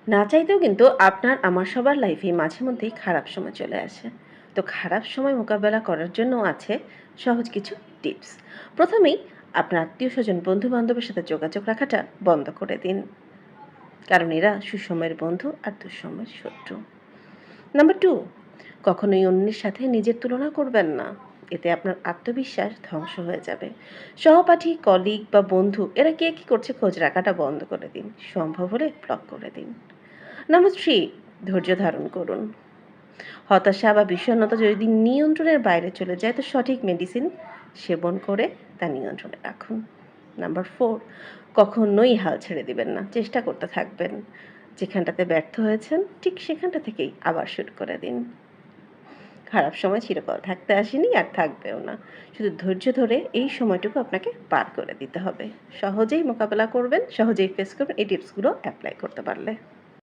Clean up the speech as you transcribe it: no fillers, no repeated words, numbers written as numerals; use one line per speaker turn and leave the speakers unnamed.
না চাইতেও কিন্তু আপনার আমার সবার লাইফে মাঝে মধ্যেই খারাপ সময় চলে আসে। তো খারাপ সময় মোকাবেলা করার জন্য আছে সহজ কিছু টিপস। প্রথমেই আপনার আত্মীয় স্বজন বন্ধু বান্ধবের সাথে যোগাযোগ রাখাটা বন্ধ করে দিন, কারণ এরা সুসময়ের বন্ধু আর দুঃসময়ের শত্রু। নাম্বার টু, কখনোই অন্যের সাথে নিজের তুলনা করবেন না। এতে আপনার আত্মবিশ্বাস ধ্বংস হয়ে যাবে। সহপাঠী, কলিগ বা বন্ধু এরা কে কী করছে খোঁজ রাখাটা বন্ধ করে দিন। সম্ভব হলে ব্লক করে দিন। নাম্বার থ্রি, ধৈর্য ধারণ করুন। হতাশা বা বিষণ্ণতা যদি নিয়ন্ত্রণের বাইরে চলে যায় তো সঠিক মেডিসিন সেবন করে তা নিয়ন্ত্রণে রাখুন। নাম্বার ফোর, কখনোই হাল ছেড়ে দিবেন না, চেষ্টা করতে থাকবেন। যেখানটাতে ব্যর্থ হয়েছেন ঠিক সেখানটা থেকেই আবার শুরু করে দিন। খারাপ সময় চিরকাল থাকতে আসেনি আর থাকবেও না। শুধু ধৈর্য ধরে এই সময়টুকু আপনাকে পার করে দিতে হবে। সহজেই মোকাবেলা করবেন, সহজেই ফেস করবেন এই টিপসগুলো অ্যাপ্লাই করতে পারলে।